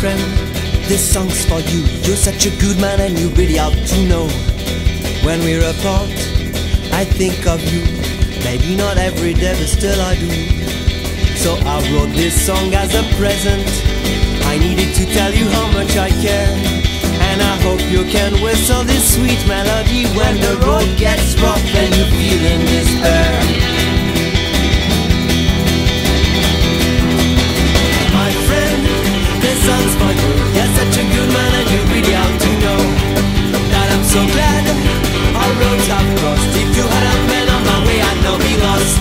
friend, this song's for you. You're such a good man and you really ought to know. When we're apart, I think of you. Maybe not every day, but still I do. So I wrote this song as a present. I needed to tell you how much I care. And I hope you can whistle this sweet melody when the road gets rough and you feel in despair. My friend, this song's for you. You're such a good man and you really ought to know that I'm so glad our roads have crossed. If you hadn't been on my way, I'd not be lost.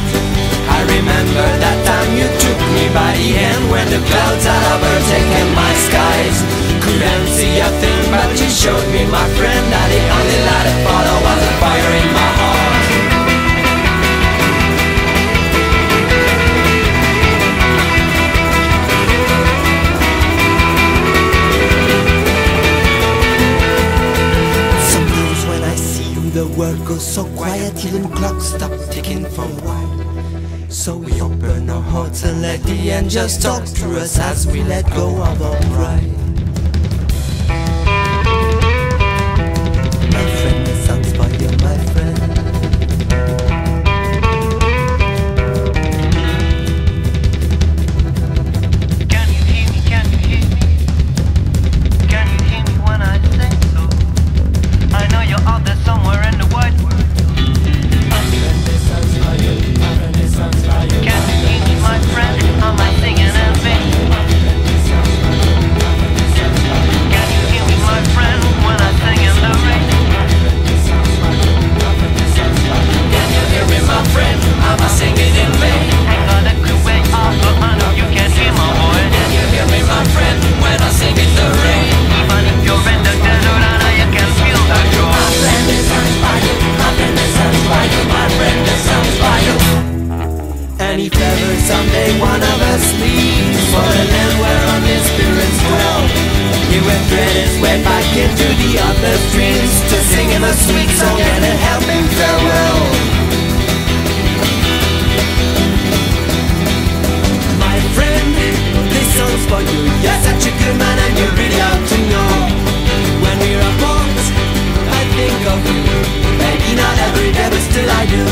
I remember that time you took me by the hand when the clouds had overtaken my skies. Couldn't see a thing, but you showed me, my friend, that the only light I follow was a fire in my heart. Sometimes when I see you, the world goes so quiet, even clocks stop ticking for a while. So we open our hearts and let the angels talk through us as we let go of our pride. My friend, this song's for you, my friend. Can you hear me? Can you hear me? Can you hear me when I say so? I know you're out there somewhere in the wide world. Can you hear me, my friend? Am I singing in vain? Can you hear me, my friend, when I sing in the rain? Can you hear me, my friend? Am I singing in vain? Ain't got a good way off, but I know you can hear my voice. Can you hear me, my friend, when I sing in the rain? Even if you're in the desert, I know you can feel the joy. My friend, this song's for you. My friend, this song's for you. My friend, this song's for you. And if ever someday one of us leaves for the land where only spirits dwell, he will thread his way back into the other streams to sing him a sweet song and a helping farewell. My friend, this song's for you. You're such a good man and you really ought to know. When we're apart, I think of you. Maybe not every day, but still I do.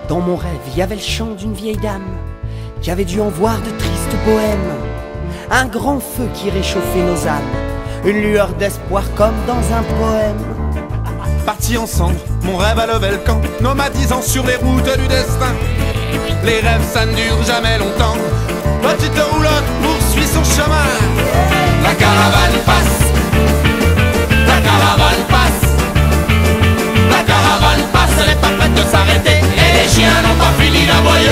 Dans mon rêve, il y avait le chant d'une vieille dame qui avait dû en voir de tristes poèmes. Un grand feu qui réchauffait nos âmes, une lueur d'espoir comme dans un poème. Partis ensemble, mon rêve a levé le camp, nomadisant sur les routes du destin. Les rêves ça ne dure jamais longtemps, petite roulotte poursuit son chemin. La caravane passe, la caravane passe, la caravane passe, elle est pas prête de s'arrêter, et les chiens n'ont pas fini d'aboyer.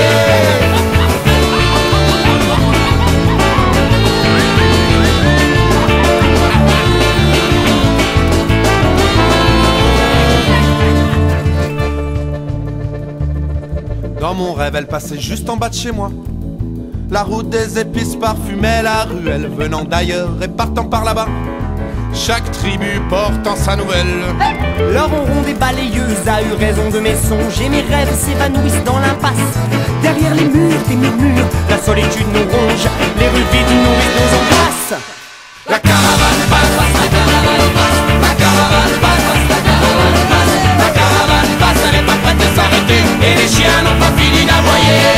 Dans mon rêve, elle passait juste en bas de chez moi. La route des épices parfumait la ruelle, venant d'ailleurs et partant par là-bas. Chaque tribu portant sa nouvelle. Leur ronde des balayeuses a eu raison de mes songes, et mes rêves s'évanouissent dans l'impasse. Derrière les murs des murmures, la solitude nous ronge, les rues vides nourrissent nos angoisses. La caravane passe, la caravane passe, la caravane passe, la caravane passe, la caravane passe, elle est pas prête de s'arrêter, et les chiens n'ont pas fini d'aboyer.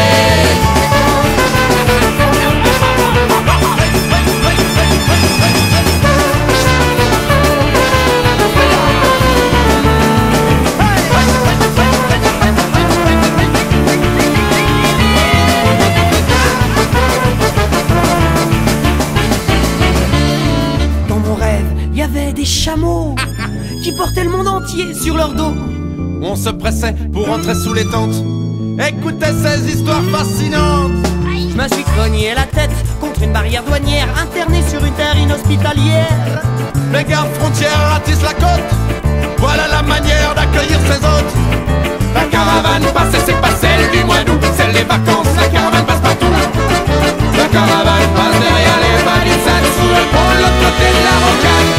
des chameaux qui portaient le monde entier sur leur dos. On se pressait pour entrer sous les tentes. Écoutez ces histoires fascinantes. Je me suis cogné la tête contre une barrière douanière, interné sur une terre inhospitalière. Les gardes frontières ratissent la côte. Voilà la manière d'accueillir ses hôtes. La caravane passe et c'est pas celle du mois d'août, celle des vacances, la caravane passe partout. La caravane passe derrière les palissades, sous le pont de l'autre côté de la rocade.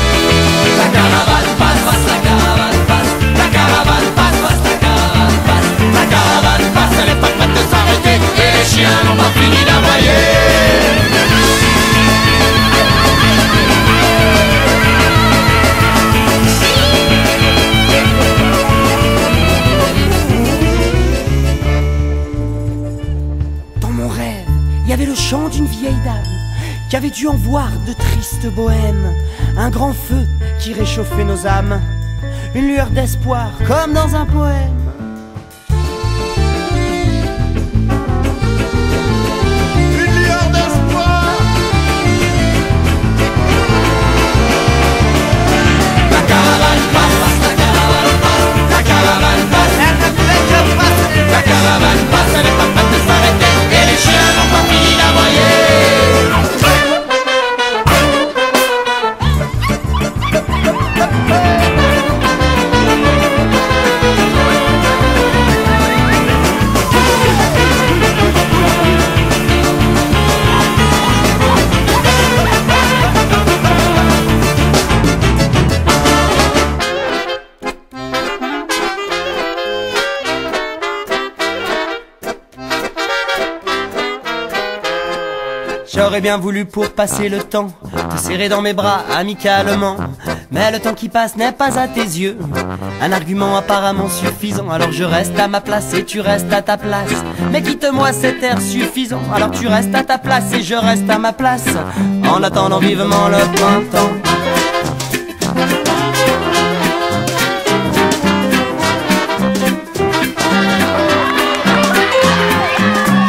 La caravane passe, la caravane passe. La caravane passe, la caravane passe. La caravane passe, elle est pas prête de s'arrêter, et les chiens n'ont pas fini d'aboyer. Il y avait le chant d'une vieille dame qui avait dû en voir de tristes bohèmes. Un grand feu qui réchauffait nos âmes, une lueur d'espoir comme dans un poème. Une lueur d'espoir. La caravane passe, la caravane passe, la caravane passe, elle ne fait que passer. La caravane passe, elle est pas prête de s'arrêter, et les chiens n'ont pas fini d'aboyer. J'aurais bien voulu pour passer le temps te serrer dans mes bras amicalement, mais le temps qui passe n'est pas à tes yeux un argument apparemment suffisant. Alors je reste à ma place et tu restes à ta place, mais quitte-moi cet air suffisant. Alors tu restes à ta place et je reste à ma place, en attendant vivement le printemps.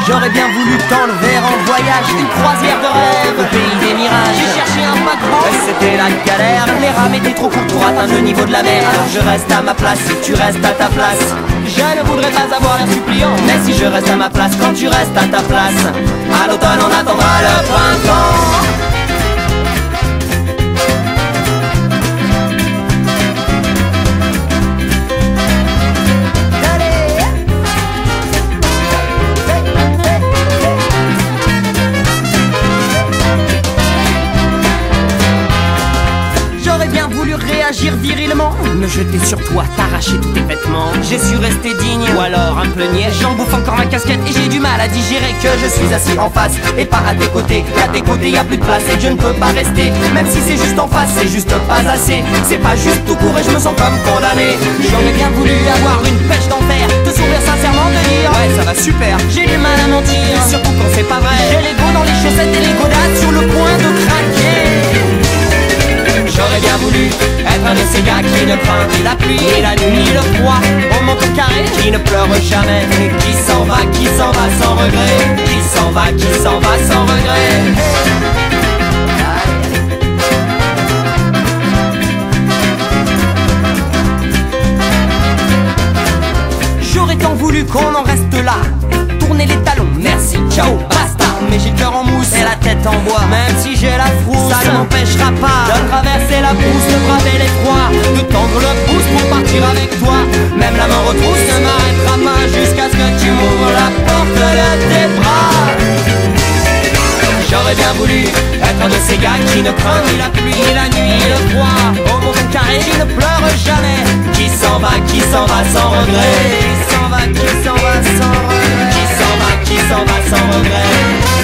J'aurais bien voulu t'enlever en voyage, une croisière de rêve au pays des mirages. J'ai cherché un paquebot, mais c'était la galère. Les rames étaient trop courtes pour atteindre le niveau de la mer. Alors je reste à ma place et tu restes à ta place. Je ne voudrais pas avoir l'air suppliant, mais si je reste à ma place quand tu restes à ta place, à l'automne on attendra le printemps. Réagir virilement, me jeter sur toi, t'arracher tous tes vêtements. J'ai su rester digne, ou alors un peu niais. J'en bouffe encore ma casquette et j'ai du mal à digérer que je suis assis en face et pas à tes côtés. À tes côtés y a plus de place et je ne peux pas rester. Même si c'est juste en face, c'est juste pas assez. C'est pas juste tout court et je me sens comme condamné. J'aurais bien voulu avoir une pêche d'enfer, te sourire sincèrement, te dire ouais ça va super. J'ai du mal à mentir, surtout quand c'est pas vrai. J'ai l'ego dans les chaussettes et les godasses sur le point de craquer. J'aurais bien voulu être un de ces gars qui ne craint ni la pluie, ni la nuit, ni le froid. Au manteau carré, qui ne pleure jamais, qui s'en va sans regret. Qui s'en va sans regret. J'aurais tant voulu qu'on en reste là, tourner les talons, merci, ciao, basta. Mais j'ai le cœur en mousse et la tête en bois. Même si j'ai la frousse, ça ne m'empêchera pas de traverser la brousse, de braver les froids, de tendre le pouce pour partir avec toi. Même la mort retrousse ne m'arrêtera pas jusqu'à ce que tu m'ouvres la porte de tes bras. J'aurais bien voulu être un de ces gars qui ne craint ni la pluie, ni la nuit, ni le froid. Au monde carré, qui ne pleure jamais, qui s'en va sans regret. Qui s'en va sans regret. Qui s'en va sans regret.